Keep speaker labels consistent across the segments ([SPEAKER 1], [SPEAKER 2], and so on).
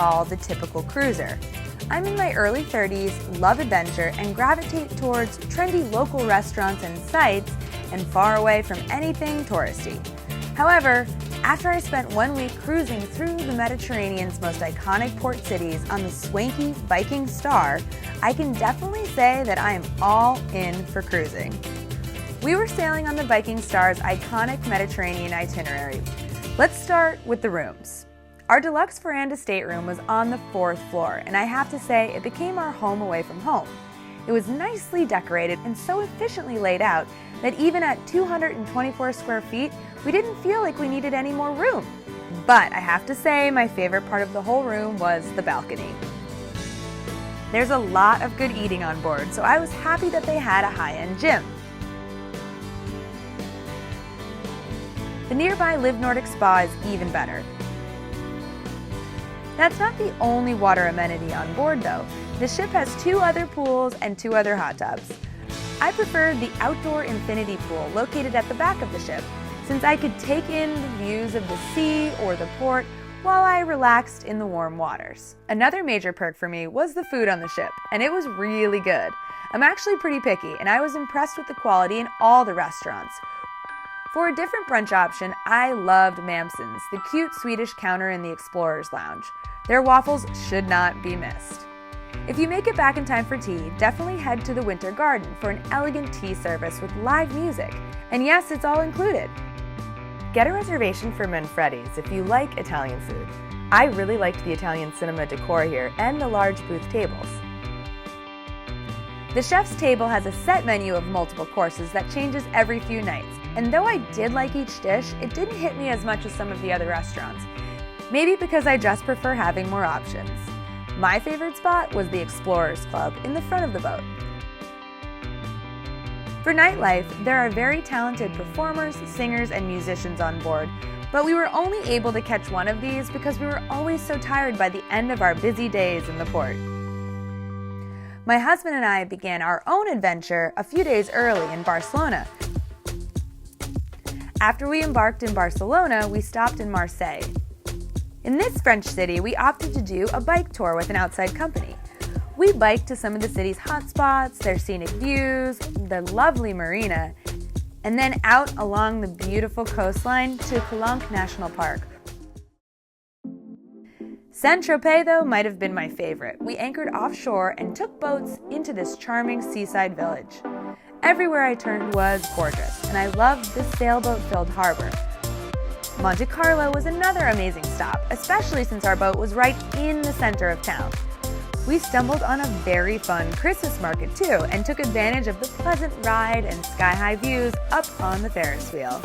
[SPEAKER 1] call the typical cruiser. I'm in my early 30s, love adventure, and gravitate towards trendy local restaurants and sites and far away from anything touristy. However, after I spent 1 week cruising through the Mediterranean's most iconic port cities on the swanky Viking Star, I can definitely say that I am all in for cruising. We were sailing on the Viking Star's iconic Mediterranean itinerary. Let's start with the rooms. Our deluxe veranda stateroom was on the 4th floor, and I have to say it became our home away from home. It was nicely decorated and so efficiently laid out that even at 224 square feet, we didn't feel like we needed any more room. But I have to say my favorite part of the whole room was the balcony. There's a lot of good eating on board, so I was happy that they had a high-end gym. The nearby LivNordic Spa is even better. That's not the only water amenity on board though. The ship has 2 other pools and 2 other hot tubs. I preferred the outdoor infinity pool located at the back of the ship, since I could take in the views of the sea or the port while I relaxed in the warm waters. Another major perk for me was the food on the ship, and it was really good. I'm actually pretty picky, and I was impressed with the quality in all the restaurants. For a different brunch option, I loved Mamsen's, the cute Swedish counter in the Explorer's Lounge. Their waffles should not be missed. If you make it back in time for tea, definitely head to the Winter Garden for an elegant tea service with live music. And yes, it's all included. Get a reservation for Manfredi's if you like Italian food. I really liked the Italian cinema decor here and the large booth tables. The chef's table has a set menu of multiple courses that changes every few nights. And though I did like each dish, it didn't hit me as much as some of the other restaurants. Maybe because I just prefer having more options. My favorite spot was the Explorers Club in the front of the boat. For nightlife, there are very talented performers, singers, and musicians on board, but we were only able to catch one of these because we were always so tired by the end of our busy days in the port. My husband and I began our own adventure a few days early in Barcelona. After we embarked in Barcelona, we stopped in Marseille. In this French city, we opted to do a bike tour with an outside company. We biked to some of the city's hotspots, their scenic views, the lovely marina, and then out along the beautiful coastline to Calanque National Park. St Tropez, though, might have been my favorite. We anchored offshore and took boats into this charming seaside village. Everywhere I turned was gorgeous, and I loved the sailboat-filled harbor. Monte Carlo was another amazing stop, especially since our boat was right in the center of town. We stumbled on a very fun Christmas market too, and took advantage of the pleasant ride and sky-high views up on the Ferris wheel.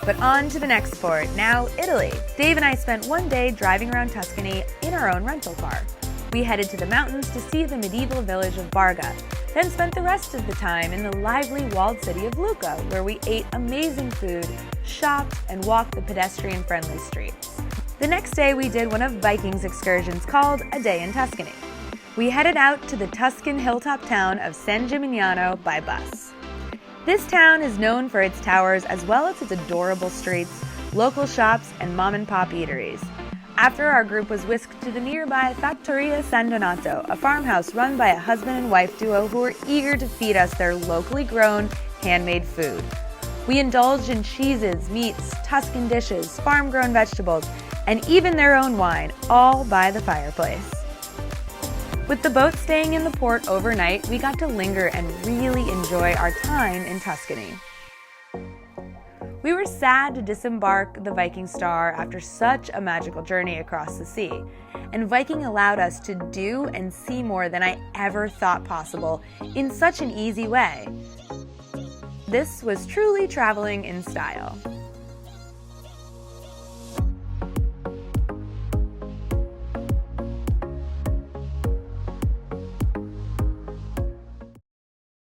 [SPEAKER 1] But on to the next port, now Italy. Dave and I spent one day driving around Tuscany in our own rental car. We headed to the mountains to see the medieval village of Barga, then spent the rest of the time in the lively walled city of Lucca, where we ate amazing food, shopped, and walked the pedestrian-friendly streets. The next day we did one of Viking's excursions called A Day in Tuscany. We headed out to the Tuscan hilltop town of San Gimignano by bus. This town is known for its towers as well as its adorable streets, local shops, and mom-and-pop eateries. After our group was whisked to the nearby FATTORIA San Donato, a farmhouse run by a husband and wife duo who were eager to feed us their locally grown, handmade food. We indulged in cheeses, meats, Tuscan dishes, farm-grown vegetables, and even their own wine, all by the fireplace. With the boat staying in the port overnight, we got to linger and really enjoy our time in Tuscany. We were sad to disembark the Viking Star after such a magical journey across the sea, and Viking allowed us to do and see more than I ever thought possible in such an easy way. This was truly traveling in style.